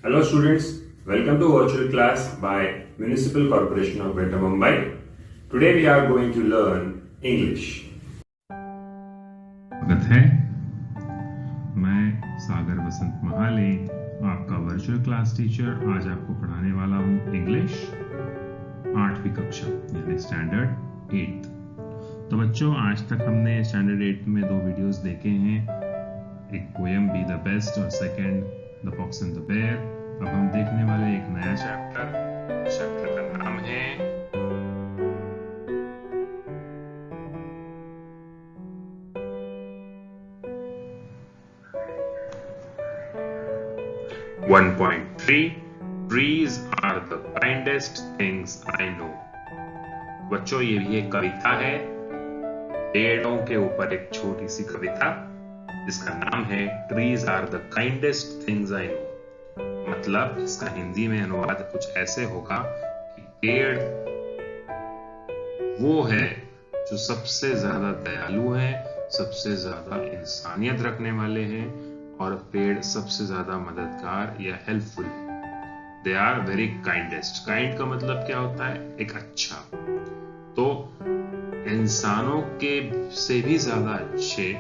Hello students, welcome to virtual class by Municipal Corporation of Greater Mumbai. Today we are going to learn English. स्वागत है। मैं सागर वसंत महाले, आपका virtual class teacher, आज आपको पढ़ाने वाला हूँ इंग्लिश 8वीं कक्षा यानी स्टैंडर्ड 8th। तो बच्चों, आज तक हमने स्टैंडर्ड 8 में 2 वीडियोस देखे हैं, एक पोएम बी द बेस्ट और second the fox and the bear. अब हम देखने वाले एक नया चैप्टर का नाम है Trees are the kindest things I know। बच्चों, ये भी एक कविता है, पेड़ों के ऊपर एक छोटी सी कविता जिसका नाम है Trees are the kindest things I know। मतलब इसका हिंदी में अनुवाद कुछ ऐसे होगा कि पेड़ वो है जो सबसे ज्यादा दयालु है, सबसे ज्यादा इंसानियत रखने वाले हैं और पेड़ सबसे ज्यादा मददगार या हेल्पफुल है। They are very kindest. Kind का मतलब क्या होता है? एक अच्छा। तो इंसानों के से भी ज्यादा अच्छे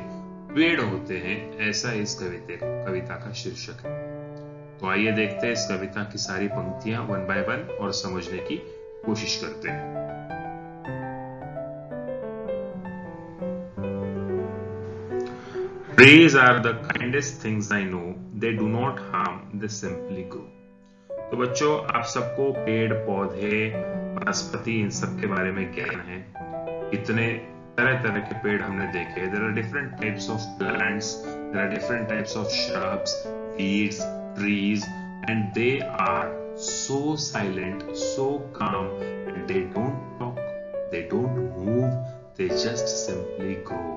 पेड़ होते हैं, ऐसा इस कविता का शीर्षक है। तो आइए देखते हैं इस कविता की सारी पंक्तियां 1 by 1 और समझने की कोशिश करते हैं। Trees are the kindest things I know, they do not harm, they simply grow। तो बच्चों, आप सबको पेड़ पौधे वनस्पति इन सब के बारे में ज्ञान है। इतने तरह तरह के पेड़ हमने देखे। There are different types of plants, there are different types of shrubs, weeds, trees, and they are so silent, so calm, and they don't talk, they don't move, they just simply grow।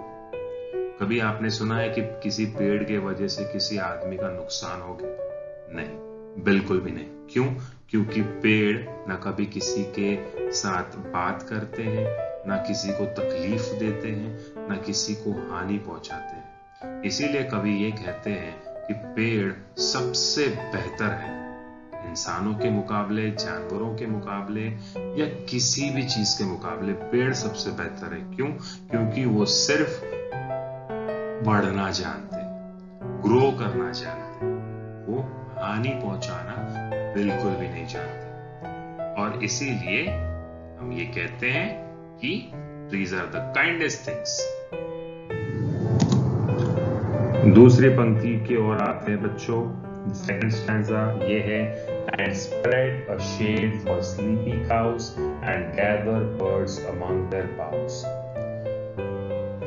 कभी आपने सुना है कि किसी पेड़ के वजह से किसी आदमी का नुकसान हो गया? नहीं, बिल्कुल भी नहीं। क्यों? क्योंकि पेड़ ना कभी किसी के साथ बात करते हैं, ना किसी को तकलीफ देते हैं, ना किसी को हानि पहुंचाते हैं। इसीलिए कभी ये कहते हैं कि पेड़ सबसे बेहतर है इंसानों के मुकाबले, जानवरों के मुकाबले या किसी भी चीज के मुकाबले। पेड़ सबसे बेहतर है। क्यों? क्योंकि वो सिर्फ बढ़ना जानते हैं, ग्रो करना जानते हैं, वो हानि पहुंचाना बिल्कुल भी नहीं जानते। और इसीलिए हम ये कहते हैं कि trees are the kindest things। दूसरी पंक्ति की ओर आते हैं बच्चों। सेकंड स्टैंजा ये है, and spread a shade for sleepy cows and gather birds among their boughs।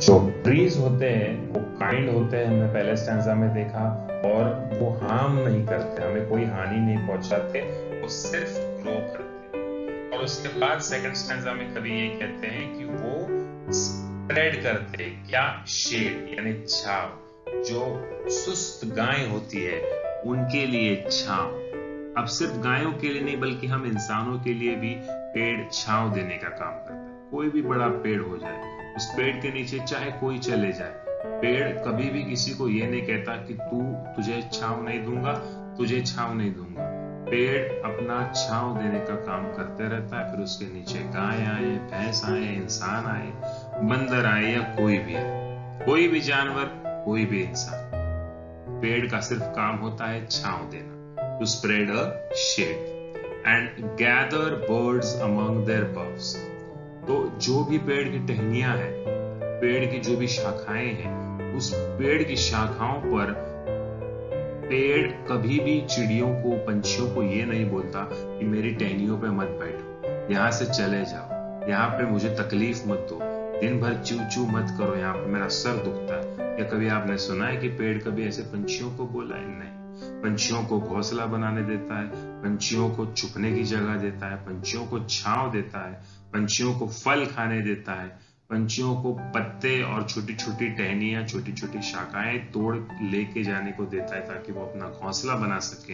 जो ट्रीज होते हैं वो काइंड होते हैं, हमने पहले स्टैंजा में देखा, और वो हार्म नहीं करते, हमें कोई हानि नहीं पहुंचाते, वो सिर्फ ग्रो करते हैं। और उसके बाद सेकंड स्टैंजा में कभी ये कहते हैं कि वो स्प्रेड करते हैं। क्या? शेड यानी छाव। जो सुस्त गाय होती है उनके लिए छांव। अब सिर्फ गायों के लिए नहीं बल्कि हम इंसानों के लिए भी पेड़ छांव देने का काम करता है। कोई भी बड़ा पेड़ हो जाए, उस पेड़ के नीचे चाहे कोई चले जाए, पेड़ कभी भी किसी को ये नहीं कहता कि तुझे छांव नहीं दूंगा, तुझे छांव नहीं दूंगा। पेड़ अपना छांव देने का काम करते रहता है। फिर उसके नीचे गाय आए, भैंस आए, इंसान आए, बंदर आए या कोई भी आए, कोई भी जानवर, कोई भी इंसान, पेड़ का सिर्फ काम होता है छांव देना। To spread a shade and gather birds among their birds. तो जो भी पेड़ की टहनियां हैं, पेड़ की जो भी शाखाएं हैं, उस पेड़ की शाखाओं पर पेड़ कभी भी चिड़ियों को, पंछियों को ये नहीं बोलता कि मेरी टहनियों पे मत बैठो, यहाँ से चले जाओ, यहाँ पे मुझे तकलीफ मत दो, दिन भर चू चू मत करो, यहाँ पे मेरा सर दुखता है। या कभी आपने सुना है कि पेड़ कभी ऐसे पंछियों को बोला है? नहीं। पंछियों को घोंसला बनाने देता है, पंछियों को छुपने की जगह देता है, पंछियों को छांव देता है, पंछियों को फल खाने देता है, पंछियों को पत्ते और छोटी छोटी टहनियां, छोटी छोटी शाखाएं तोड़ लेके जाने को देता है ताकि वो अपना घोंसला बना सके।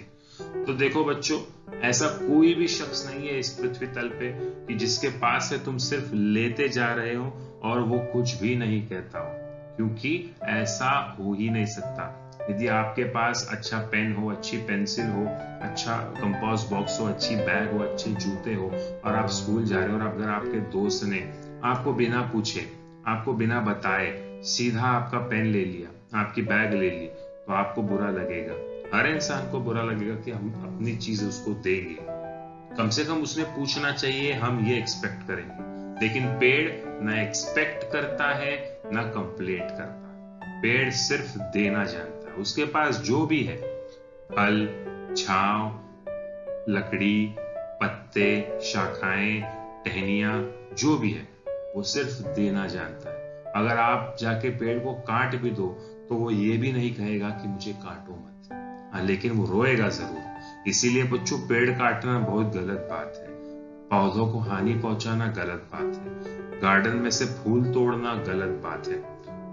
तो देखो बच्चों, ऐसा कोई भी शख्स नहीं है इस पृथ्वी तल पे कि जिसके पास से तुम सिर्फ लेते जा रहे हो और वो कुछ भी नहीं कहता हो, क्योंकि ऐसा हो ही नहीं सकता। यदि आपके पास अच्छा पेन हो, अच्छी पेंसिल हो, अच्छा कंपास बॉक्स हो, अच्छी बैग हो, अच्छे जूते हो और आप स्कूल जा रहे हो और अगर आपके दोस्त ने आपको बिना पूछे, आपको बिना बताए सीधा आपका पेन ले लिया, आपकी बैग ले ली, तो आपको बुरा लगेगा। हर इंसान को बुरा लगेगा कि हम अपनी चीज उसको देंगे। कम से कम उसने पूछना चाहिए, हम ये एक्सपेक्ट करेंगे। लेकिन पेड़ ना एक्सपेक्ट करता है ना कंप्लेंट करता। पेड़ सिर्फ देना जानता है। उसके पास जो भी है, फल, छांव, लकड़ी, पत्ते, शाखाएं, टहनियां, जो भी है वो सिर्फ देना जानता है। अगर आप जाके पेड़ को काट भी दो तो वो ये भी नहीं कहेगा कि मुझे काटो मत। हाँ, लेकिन वो रोएगा जरूर। इसीलिए बच्चों, पेड़ काटना बहुत गलत बात है। पौधों को हानि पहुंचाना गलत बात है। गार्डन में से फूल तोड़ना गलत बात है।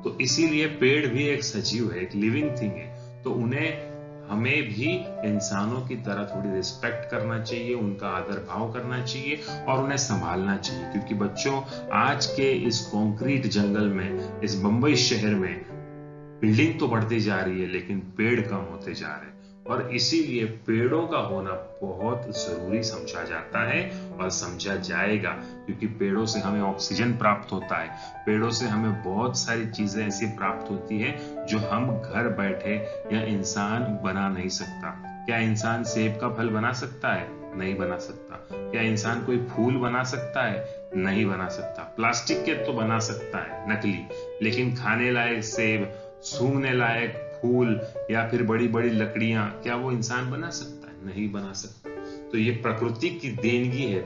तो इसीलिए पेड़ भी एक सजीव है, एक लिविंग थिंग है। तो उन्हें हमें भी इंसानों की तरह थोड़ी रिस्पेक्ट करना चाहिए, उनका आदर भाव करना चाहिए और उन्हें संभालना चाहिए। क्योंकि बच्चों, आज के इस कंक्रीट जंगल में, इस बंबई शहर में बिल्डिंग तो बढ़ती जा रही है लेकिन पेड़ कम होते जा रहे हैं। और इसीलिए पेड़ों का होना बहुत जरूरी समझा जाता है और समझा जाएगा। क्योंकि पेड़ों से हमें ऑक्सीजन प्राप्त होता है, पेड़ों से हमें बहुत सारी चीजें ऐसी प्राप्त होती है जो हम घर बैठे या इंसान बना नहीं सकता। क्या इंसान सेब का फल बना सकता है? नहीं बना सकता। क्या इंसान कोई फूल बना सकता है? नहीं बना सकता। प्लास्टिक के तो बना सकता है, नकली, लेकिन खाने लायक सेब, सूंघने लायक फूल या फिर बड़ी बड़ी लकड़ियां, क्या वो इंसान बना सकता है? नहीं बना सकता। तो ये प्रकृति की देनगी है।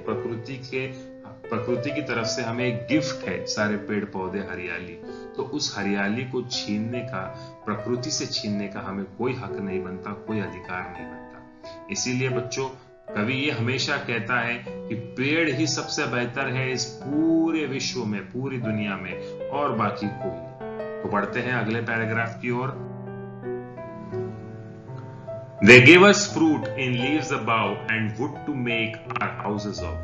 प्रकृति की तरफ से हमें एक गिफ्ट है सारे पेड़ पौधे, हरियाली। तो उस हरियाली को छीनने का, प्रकृति से छीनने का हमें कोई हक नहीं बनता, कोई अधिकार नहीं बनता। इसीलिए बच्चों, कवि ये हमेशा कहता है कि पेड़ ही सबसे बेहतर है इस पूरे विश्व में, पूरी दुनिया में, और बाकी कोई नहीं। तो बढ़ते हैं अगले पैराग्राफ की ओर। They give us fruit in leaves above and wood to make our houses of.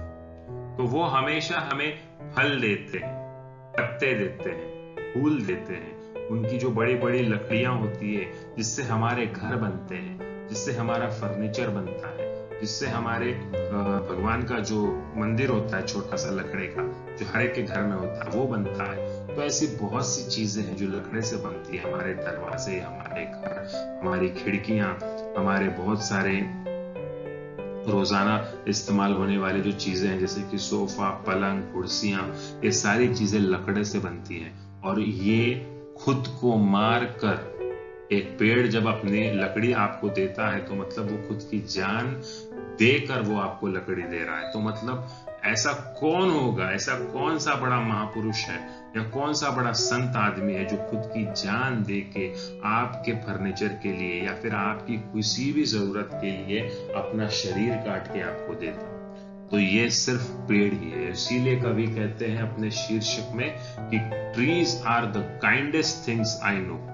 तो वो हमेशा हमें फल देते हैं, पत्ते देते हैं, फूल देते हैं। उनकी जो बड़ी बड़ी लकड़ियां होती है जिससे हमारे घर बनते हैं, जिससे हमारा फर्नीचर बनता है, जिससे हमारे भगवान का जो मंदिर होता है छोटा सा लकड़े का, जो हर एक के घर में होता है, वो बनता है। तो ऐसी बहुत सी चीजें हैं जो लकड़े से बनती है। हमारे दरवाजे, हमारे घर, हमारी खिड़कियां, हमारे बहुत सारे रोजाना इस्तेमाल होने वाली जो चीजें हैं जैसे कि सोफा, पलंग, कुर्सियां, ये सारी चीजें लकड़े से बनती हैं। और ये खुद को मार कर, एक पेड़ जब अपनी लकड़ी आपको देता है तो मतलब वो खुद की जान देकर वो आपको लकड़ी दे रहा है। तो मतलब ऐसा कौन होगा, ऐसा कौन सा बड़ा महापुरुष है या कौन सा बड़ा संत आदमी है जो खुद की जान दे के आपके फर्नीचर के लिए या फिर आपकी किसी भी जरूरत के लिए अपना शरीर काट के आपको देता। तो ये सिर्फ पेड़ ही है। इसीलिए कवि कहते हैं अपने शीर्षक में कि trees are the kindest things I know.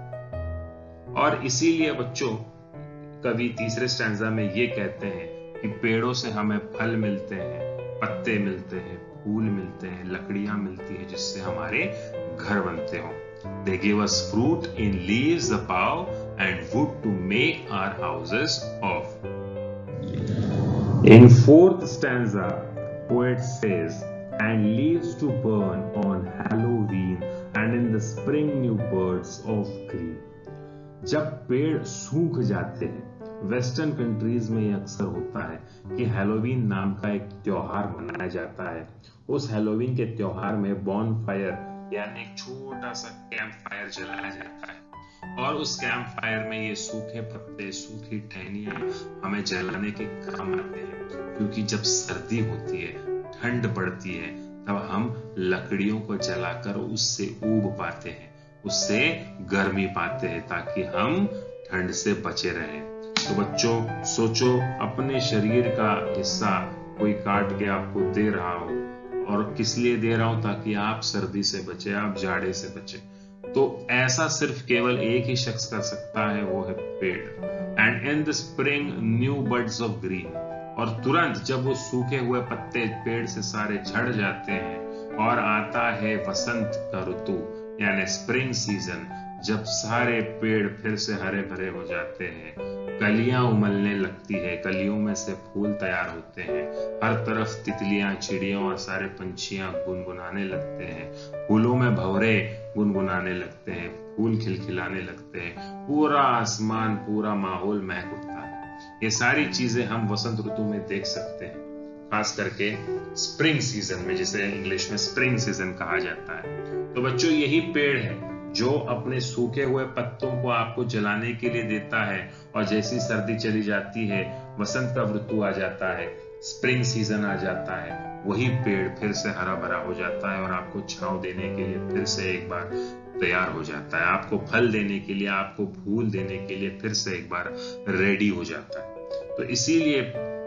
और इसीलिए बच्चों, कवि तीसरे स्टैंजा में ये कहते हैं कि पेड़ों से हमें फल मिलते हैं, पत्ते मिलते हैं, फूल मिलते हैं, लकड़ियां मिलती है जिससे हमारे घर बनते हो। They give us fruit in leaves above and wood to make our houses of. In fourth stanza, poet says, and leaves to burn on Halloween and in the spring new birds of green. जब पेड़ सूख जाते हैं, western countries में ये अक्सर होता है कि हैलोवीन नाम का एक त्योहार मनाया जाता है। उस हैलोवीन के त्योहार में बॉन फायर यानी एक छोटा सा कैंप फायर जलाया जाता है और उस कैंप फायर में ये सूखे पत्ते, सूखी टहनियां हमें जलाने के काम आते हैं। क्योंकि जब सर्दी होती है, ठंड पड़ती है, तब हम लकड़ियों को जलाकर उससे ऊब पाते हैं, उससे गर्मी पाते हैं ताकि हम ठंड से बचे रहें। तो बच्चों सोचो, अपने शरीर का हिस्सा कोई काट के आपको दे रहा हो, और किस लिए दे रहा हो? ताकि आप सर्दी से बचे, आप जाड़े से बचे। तो ऐसा सिर्फ केवल एक ही शख्स कर सकता है, वो है पेड़। And in the spring new buds of green, और तुरंत जब वो सूखे हुए पत्ते पेड़ से सारे झड़ जाते हैं और आता है वसंत का ऋतु यानी स्प्रिंग सीजन, जब सारे पेड़ फिर से हरे भरे हो जाते हैं, कलियां उमलने लगती है, कलियों में से फूल तैयार होते हैं, हर तरफ तितलियां, चिड़ियों और सारे पंछियां गुनगुनाने लगते हैं, फूलों में भंवरे गुनगुनाने लगते हैं, फूल खिलखिलाने लगते हैं, पूरा आसमान, पूरा माहौल महक उठता है। ये सारी चीजें हम वसंत ऋतु में देख सकते हैं, खास करके स्प्रिंग सीजन में, जिसे इंग्लिश में स्प्रिंग सीजन कहा जाता है। तो बच्चों, यही पेड़ है जो अपने सूखे हुए पत्तों को आपको जलाने के लिए देता है, और जैसी सर्दी चली जाती है, वसंत का ऋतु आ जाता है, स्प्रिंग सीजन आ जाता है, वही पेड़ फिर से हरा भरा हो जाता है और आपको छांव देने के लिए फिर से एक बार तैयार हो जाता है, आपको फल देने के लिए, आपको फूल देने के लिए फिर से एक बार रेडी हो जाता है। तो इसीलिए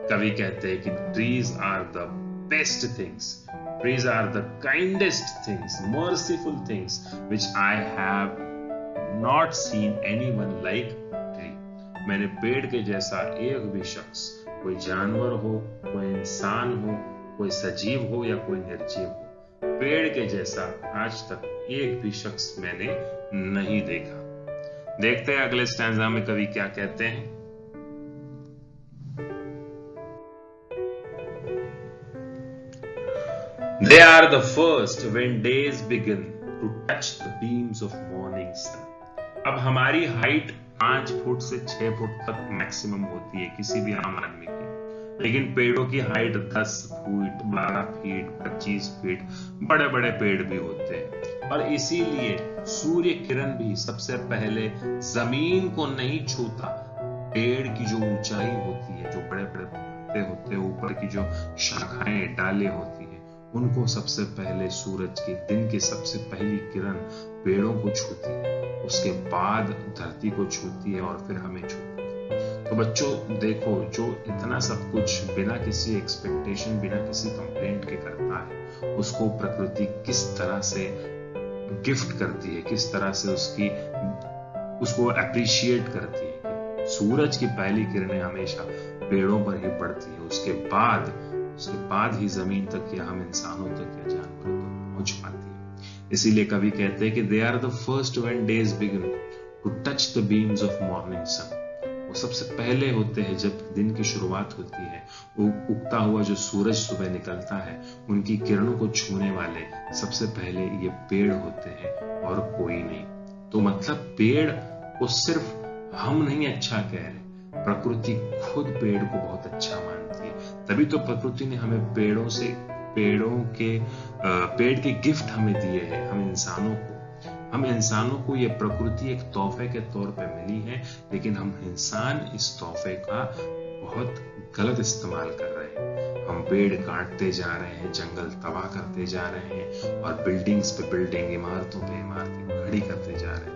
कवि कहते हैं कि trees are the best things, trees are the kindest things, merciful things, which I have not seen anyone like tree. मैंने पेड़ के जैसा एक भी शख्स, कोई जानवर हो, कोई इंसान हो, कोई सजीव हो या कोई निर्जीव हो, पेड़ के जैसा आज तक एक भी शख्स मैंने नहीं देखा। देखते हैं अगले स्टैंजा में कवि क्या कहते हैं। They are the first when days begin to touch the beams of morning sun. अब हमारी हाइट 5 फुट से 6 फुट तक मैक्सिमम होती है किसी भी आम आदमी की, लेकिन पेड़ों की हाइट 10 फीट, 12 फीट, 25 फीट, बड़े बड़े पेड़ भी होते हैं। और इसीलिए सूर्य किरण भी सबसे पहले जमीन को नहीं छूता। पेड़ की जो ऊंचाई होती है, जो बड़े बड़े पत्ते होते हैं, ऊपर की जो शाखाएं, डाले होती है, उनको सबसे पहले सूरज के दिन की सबसे पहली किरण पेड़ों को छूती है, उसके बाद धरती को छूती है और फिर हमें छूती है। तो बच्चों देखो, जो इतना सब कुछ बिना किसी एक्सपेक्टेशन, बिना किसी कंप्लेंट के करता है, उसको प्रकृति किस तरह से गिफ्ट करती है, किस तरह से उसको अप्रिशिएट करती है। सूरज की पहली किरणें हमेशा पेड़ों पर ही पड़ती है, उसके बाद ही जमीन तक या हम इंसानों तक या जानवरों तक पहुंच पाती है। इसीलिए कवि कहते हैं कि they are the first when days begin to touch the beams of morning sun. वो सबसे पहले होते हैं जब दिन की शुरुआत होती है, वो उगता हुआ जो सूरज सुबह निकलता है, उनकी किरणों को छूने वाले सबसे पहले ये पेड़ होते हैं और कोई नहीं। तो मतलब पेड़ को सिर्फ हम नहीं अच्छा कह रहे, प्रकृति खुद पेड़ को बहुत अच्छा मानती है। तभी तो प्रकृति ने हमें पेड़ के गिफ्ट हमें दिए हैं, हम इंसानों को ये प्रकृति एक तोहफे के तौर पे मिली है, लेकिन हम इंसान इस तोहफे का बहुत गलत इस्तेमाल कर रहे हैं। हम पेड़ काटते जा रहे हैं, जंगल तबाह करते जा रहे हैं और बिल्डिंग्स पे बिल्डिंग, इमारतों पे इमारतें खड़ी करते जा रहे हैं।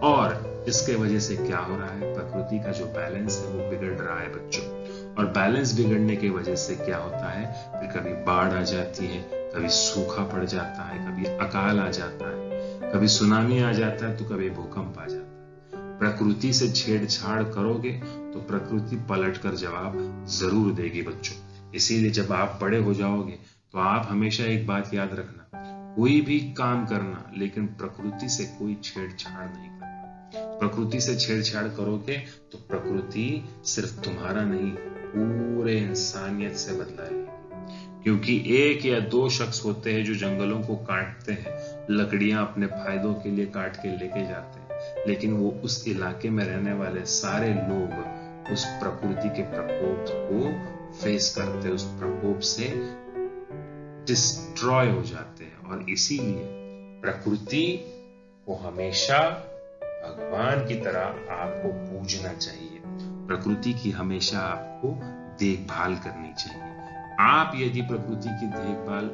और इसके वजह से क्या हो रहा है, प्रकृति का जो बैलेंस है वो बिगड़ रहा है बच्चों। और बैलेंस बिगड़ने की वजह से क्या होता है, फिर कभी बाढ़ आ जाती है, कभी सूखा पड़ जाता है, कभी अकाल आ जाता है, कभी सुनामी आ जाता है, तो कभी भूकंप आ जाता है। प्रकृति से छेड़छाड़ करोगे तो प्रकृति पलटकर जवाब जरूर देगी बच्चों। इसीलिए जब आप बड़े हो जाओगे तो आप हमेशा एक बात याद रखना, कोई भी काम करना, लेकिन प्रकृति से कोई छेड़छाड़ नहीं करना। प्रकृति से छेड़छाड़ करोगे तो प्रकृति सिर्फ तुम्हारा नहीं, पूरे इंसानियत से बदला लेगी। क्योंकि 1 या 2 शख्स होते हैं जो जंगलों को काटते हैं, लकड़ियां अपने फायदों के लिए काट के लेके जाते हैं, लेकिन वो उस इलाके में रहने वाले सारे लोग उस प्रकृति के प्रकोप को फेस करते हैं, उस प्रकोप से डिस्ट्रॉय हो जाते हैं। और इसीलिए प्रकृति को हमेशा भगवान की तरह आपको पूजना चाहिए, प्रकृति की हमेशा आपको देखभाल करनी चाहिए। आप यदि प्रकृति की देखभाल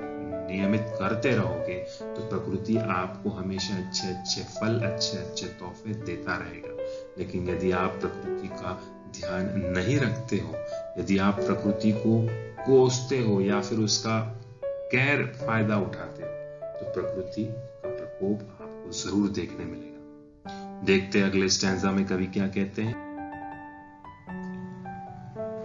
नियमित करते रहोगे तो प्रकृति आपको हमेशा अच्छे अच्छे फल, अच्छे अच्छे तोहफे देता रहेगा। लेकिन यदि आप प्रकृति का ध्यान नहीं रखते हो, यदि आप प्रकृति को कोसते हो या फिर उसका गैर फायदा उठाते हो, तो प्रकृति का प्रकोप आपको जरूर देखने मिलेगा। देखते हैं अगले स्टैंजा में कवि क्या कहते हैं।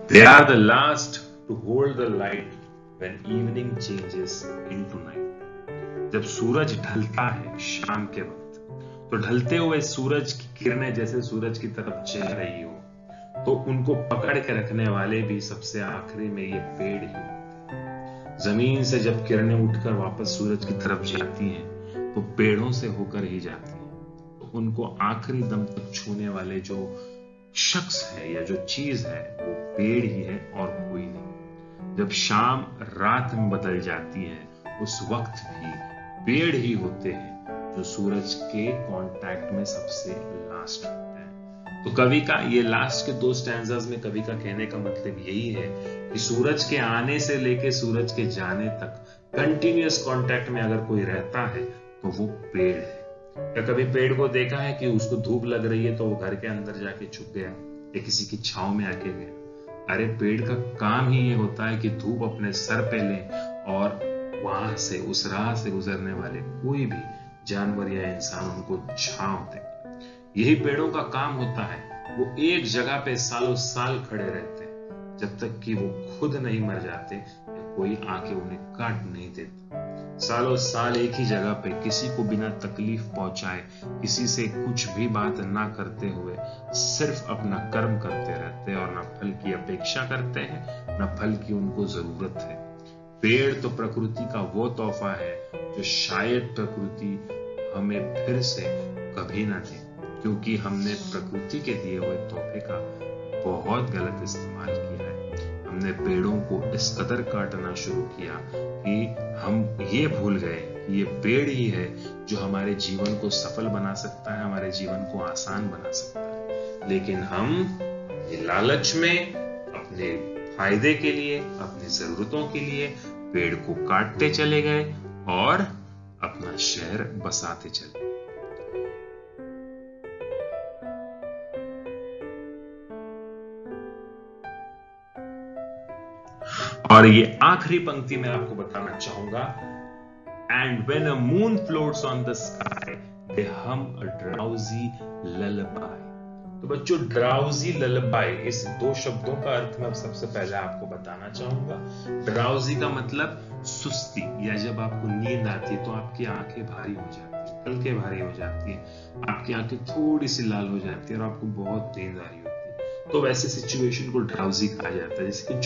They are the last to hold the light when evening changes into night. जब सूरज ढलता है शाम के वक्त, तो ढलते हुए सूरज की किरणें जैसे सूरज की तरफ चल रही हो, तो उनको पकड़ के रखने वाले भी सबसे आखिरी में ये पेड़ ही होते हैं। जमीन से जब किरणें उठकर वापस सूरज की तरफ जाती हैं, तो पेड़ों से होकर ही जाती हैं। तो उनको आखिरी दम तक छूने वाले जो शख्स है या जो चीज है, वो पेड़ ही है और कोई नहीं। जब शाम रात में बदल जाती है, उस वक्त भी पेड़ ही होते हैं जो सूरज के कांटेक्ट में सबसे लास्ट होते हैं। तो कवि का ये लास्ट के 2 स्टैंजास में कवि का कहने का मतलब यही है कि सूरज के आने से लेके सूरज के जाने तक कंटिन्यूअस कांटेक्ट में अगर कोई रहता है तो वो पेड़ है। या कभी पेड़ को देखा है कि उसको धूप लग रही है तो वो घर के अंदर जाके छुप गया या किसी की छांव में आके गया? अरे पेड़ का काम ही ये होता है कि धूप अपने सर पे ले और वहां से, उस राह से गुजरने वाले कोई भी जानवर या इंसान उनको छांव दे। यही पेड़ों का काम होता है। वो एक जगह पे सालों साल खड़े रहते हैं जब तक कि वो खुद नहीं मर जाते या कोई आके उन्हें काट नहीं देता। सालों साल एक ही जगह पे किसी को बिना तकलीफ पहुंचाए, किसी से कुछ भी बात ना करते हुए सिर्फ अपना कर्म करते रहते हैं और ना फल की अपेक्षा करते हैं, ना फल की उनको जरूरत है। पेड़ तो प्रकृति का वो तोहफा है जो शायद प्रकृति हमें फिर से कभी ना दे, क्योंकि हमने प्रकृति के दिए हुए तोहफे का बहुत गलत इस्तेमाल किया है। हमने पेड़ों को इस कदर काटना शुरू किया कि हम ये भूल गए कि ये पेड़ ही है जो हमारे जीवन को सफल बना सकता है, हमारे जीवन को आसान बना सकता है। लेकिन हम ये लालच में अपने फायदे के लिए, अपनी जरूरतों के लिए पेड़ को काटते चले गए और अपना शहर बसाते चले। और ये आखिरी पंक्ति में आपको बताना चाहूंगा, and when a moon floats on the sky they hum a drowsy ललबाई। तो बच्चों, ड्राउजी ललबाई, इस 2 शब्दों का अर्थ मैं सबसे पहले आपको बताना चाहूंगा। ड्राउजी का मतलब सुस्ती, या जब आपको नींद आती है तो आपकी आंखें भारी हो जाती है, पलकें भारी हो जाती है, आपकी आंखें थोड़ी सी लाल हो जाती है और आपको बहुत नींद आ रही होती है, तो वैसे सिचुएशन को ड्राउजी कहा जाता है। जैसे कि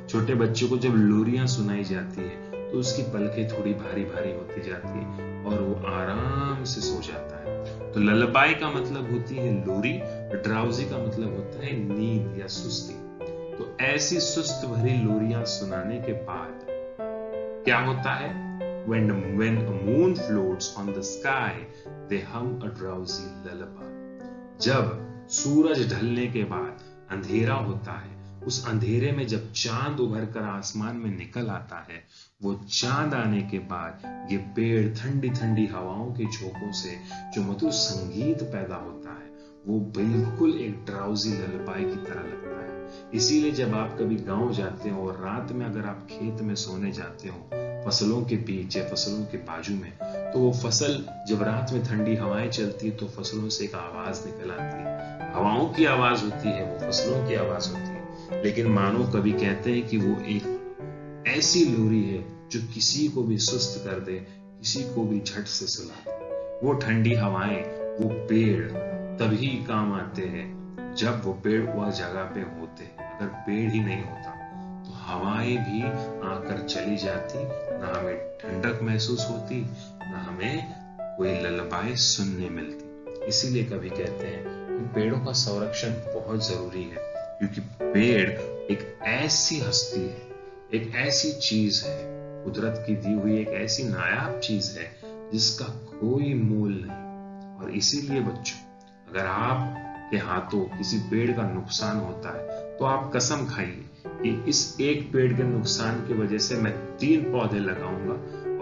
छोटे बच्चे को जब लोरियां सुनाई जाती है तो उसकी पलकें थोड़ी भारी भारी होती जाती है और वो आराम से सो जाता है। तो ललबाई का मतलब होती है लोरी, ड्राउजी का मतलब होता है नींद या सुस्ती। तो ऐसी सुस्त भरी लोरियां सुनाने के बाद क्या होता है? When a moon floats on the sky, they hum a drowsy lullaby. जब सूरज ढलने के बाद अंधेरा होता है, उस अंधेरे में जब चांद उभर कर आसमान में निकल आता है, वो चांद आने के बाद ये पेड़ ठंडी ठंडी हवाओं के झोंकों से जो मधुर संगीत पैदा होता है, वो बिल्कुल एक ड्राउजी ललबाई की तरह लगता है। इसीलिए जब आप कभी गांव जाते हो और रात में अगर आप खेत में सोने जाते हो, फसलों के बीच या फसलों के बाजू में, तो वो फसल जब रात में ठंडी हवाएं चलती है तो फसलों से एक आवाज निकल आती है। हवाओं की आवाज होती है, वो फसलों की आवाज होती है। लेकिन मानो कभी कहते हैं कि वो एक ऐसी लोरी है जो किसी को भी सुस्त कर दे, किसी को भी झट से सुला दे। वो ठंडी हवाएं, वो पेड़ तभी काम आते हैं जब वो पेड़ वह जगह पे होते हैं। अगर पेड़ ही नहीं होता तो हवाएं भी आकर चली जाती, ना हमें ठंडक महसूस होती, ना हमें कोई ललबाई सुनने मिलती। इसीलिए कभी कहते हैं कि पेड़ों का संरक्षण बहुत जरूरी है, क्योंकि पेड़ एक ऐसी हस्ती है, एक ऐसी चीज है, कुदरत की दी हुई एक ऐसी नायाब चीज है जिसका कोई मूल नहीं। और इसीलिए बच्चों, अगर आपके हाथों किसी पेड़ का नुकसान होता है तो आप कसम खाइए कि इस एक पेड़ के नुकसान की वजह से मैं 3 पौधे लगाऊंगा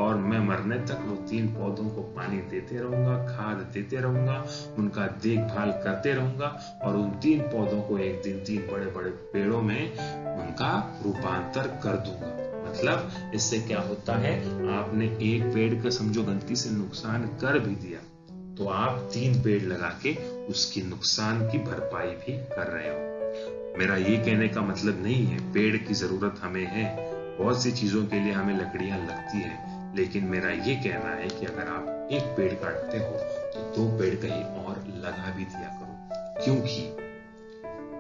और मैं मरने तक वो 3 पौधों को पानी देते रहूंगा, खाद देते रहूंगा, उनका देखभाल करते रहूंगा और उन 3 पौधों को एक दिन 3 बड़े बड़े पेड़ों में उनका रूपांतर कर दूंगा। मतलब इससे क्या होता है, आपने एक पेड़ का समझो गलती से नुकसान कर भी दिया तो आप 3 पेड़ लगा के उसकी नुकसान की भरपाई भी कर रहे हो। मेरा ये कहने का मतलब नहीं है, पेड़ की जरूरत हमें है, बहुत सी चीजों के लिए हमें लकड़ियां लगती है, लेकिन मेरा ये कहना है कि अगर आप एक पेड़ काटते हो तो 2 पेड़ कहीं और लगा भी दिया करो, क्योंकि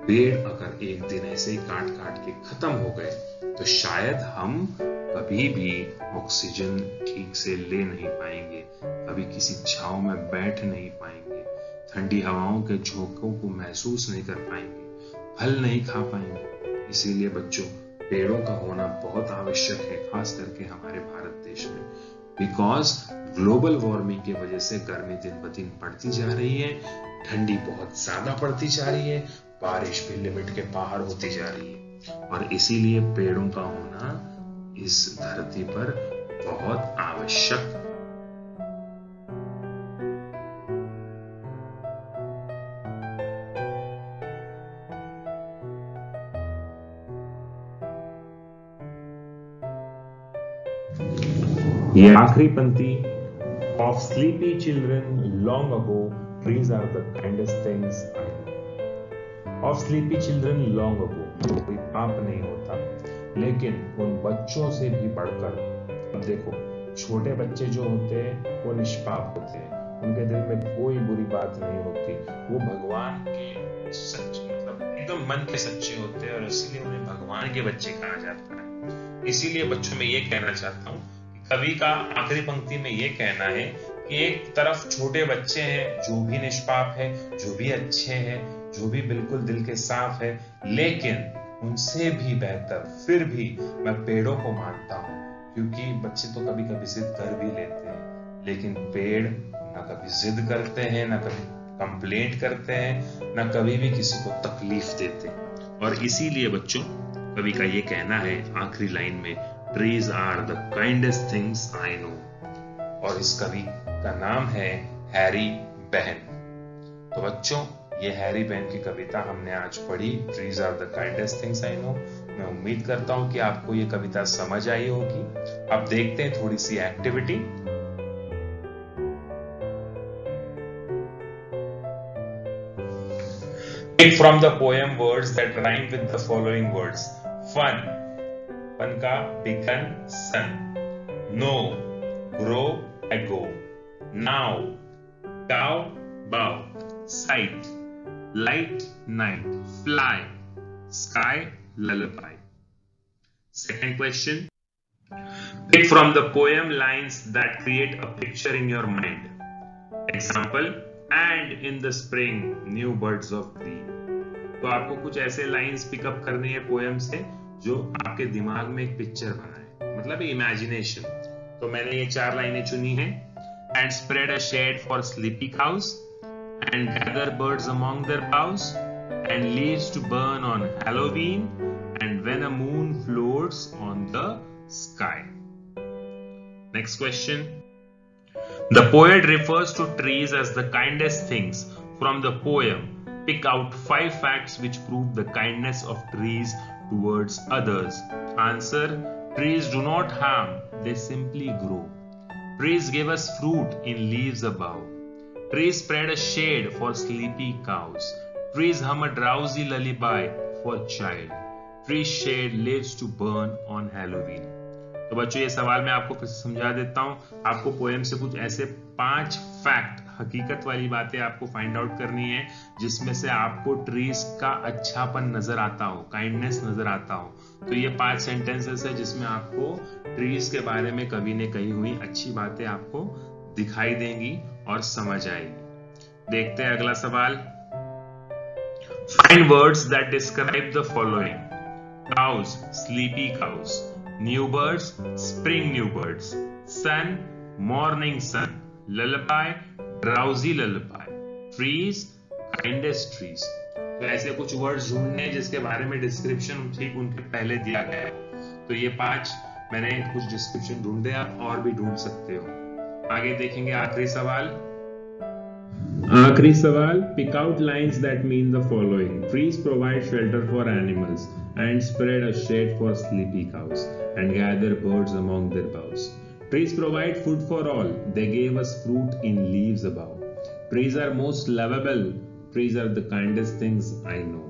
पेड़ अगर एक दिन ऐसे ही काट काट के खत्म हो गए तो शायद हम कभी भी ऑक्सीजन ठीक से ले नहीं पाएंगे, कभी किसी छांव में बैठ नहीं पाएंगे, ठंडी हवाओं के झोंकों को महसूस नहीं कर पाएंगे, फल नहीं खा पाएंगे। इसीलिए बच्चों, पेड़ों का होना बहुत आवश्यक है, खास करके हमारे भारत देश में, बिकॉज ग्लोबल वार्मिंग की वजह से गर्मी दिन ब दिन बढ़ती जा रही है, ठंडी बहुत ज्यादा पड़ती जा रही है, बारिश भी लिमिट के बाहर होती जा रही है, और इसीलिए पेड़ों का होना इस धरती पर बहुत आवश्यक। ये आखिरी पंक्ति, of sleepy children long ago, trees are the kindest things I know. Of sleepy children long ago, कोई पाप नहीं होता, लेकिन उन बच्चों से भी बढ़कर, अब देखो, छोटे बच्चे जो होते हैं वो निष्पाप होते हैं, उनके दिल में कोई बुरी बात नहीं होती, वो भगवान के सच्चे, मतलब एकदम मन के सच्चे होते हैं, और इसीलिए उन्हें भगवान के बच्चे कहा जाता है। इसीलिए बच्चों में ये कहना चाहता हूँ, कवि का आखिरी पंक्ति में ये कहना है कि एक तरफ छोटे बच्चे हैं जो भी निष्पाप है, जो भी अच्छे हैं, जो भी बिल्कुल दिल के साफ है, लेकिन उनसे भी बेहतर फिर भी मैं पेड़ों को मानता हूँ, क्योंकि बच्चे तो कभी कभी जिद कर भी लेते हैं, लेकिन पेड़ ना कभी जिद करते हैं, ना कभी कंप्लेंट करते हैं, ना कभी भी किसी को तकलीफ देते। और इसीलिए बच्चों, कवि का ये कहना है आखिरी लाइन में, Trees are the kindest things I know। और इस कवि का नाम है हैरी बेन। तो बच्चों, ये हैरी बेन की कविता हमने आज पढ़ी, Trees are the kindest things I know। मैं उम्मीद करता हूं कि आपको ये कविता समझ आई होगी। अब देखते हैं थोड़ी सी activity. Pick from the poem words that rhyme with the following words। Fun, fun का begin, sun, know, grow, ago, now, cow, bow, sight, light, night, fly, sky, lullaby। Second question, pick from the poem lines that create a picture in your mind। Example, and in the spring new birds of green। तो आपको कुछ ऐसे lines pickup करनी है poem से जो आपके दिमाग में एक पिक्चर बनाए, मतलब इमेजिनेशन। तो मैंने ये 4 लाइनें चुनी हैं। And spread a shade for sleepy cows, and gather birds among their boughs, and leaves to burn on Halloween, and when a moon floats on the sky. Next question, the poet refers to trees as the kindest things from the poem. Pick out 5 facts which prove the kindness of trees towards others। Answer, trees do not harm, they simply grow। Trees give us fruit in leaves above। Trees spread a shade for sleepy cows। Trees hum a drowsy lullaby for child। Trees shade lives to burn on Halloween। तो बच्चों, ये सवाल मैं आपको फिर समझा देता हूं। आपको पोएम से कुछ ऐसे 5 फैक्ट, हकीकत वाली बातें आपको फाइंड आउट करनी है, जिसमें से आपको ट्रीज का अच्छापन नजर आता हो, काइंडनेस नजर आता हो। तो ये 5 सेंटेंसेस है जिसमें आपको ट्रीज के बारे में कवि ने कही हुई अच्छी बातें आपको दिखाई देंगी और समझ आएगी। देखते हैं अगला सवाल। Find words that describe the following. Cows, sleepy cows. New birds, spring new birds. Sun, morning sun. lullaby, drowsy lullaby। trees, kindest trees। तो ऐसे कुछ वर्ड्स ढूंढने जिसके बारे में डिस्क्रिप्शन ठीक उनके पहले दिया गया है। तो ये 5 मैंने कुछ डिस्क्रिप्शन ढूंढे, आप और भी ढूंढ सकते हो। आगे देखेंगे आखिरी सवाल। आखिरी सवाल, pick out lines that mean the following. Trees provide shelter for animals, and spread a shade for sleepy cows, and gather birds among their boughs. Trees provide food for all, they gave us fruit in leaves above। Trees are most lovable, trees are the kindest things I know।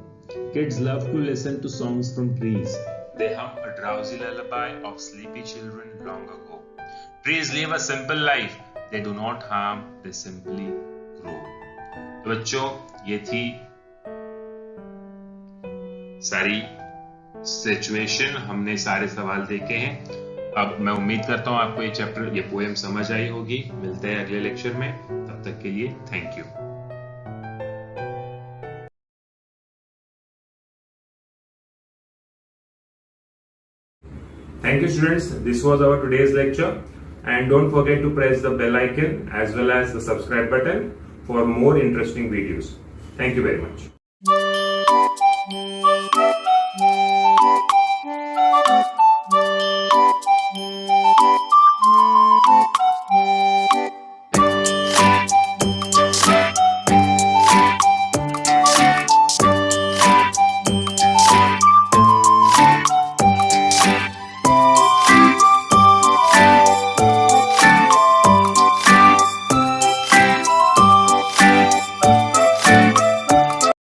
Kids love to listen to songs from trees, they hum a drowsy lullaby of sleepy children long ago। Trees live a simple life, they do not harm, they simply बच्चों ये थी सारी situation, हमने सारे सवाल देखे हैं। अब मैं उम्मीद करता हूं आपको ये पोएम समझ आई होगी। मिलते हैं अगले लेक्चर में, तब तक के लिए thank you. Thank you, students. This was our today's lecture, and don't forget to press the bell icon as well as the subscribe button for more interesting videos. Thank you very much.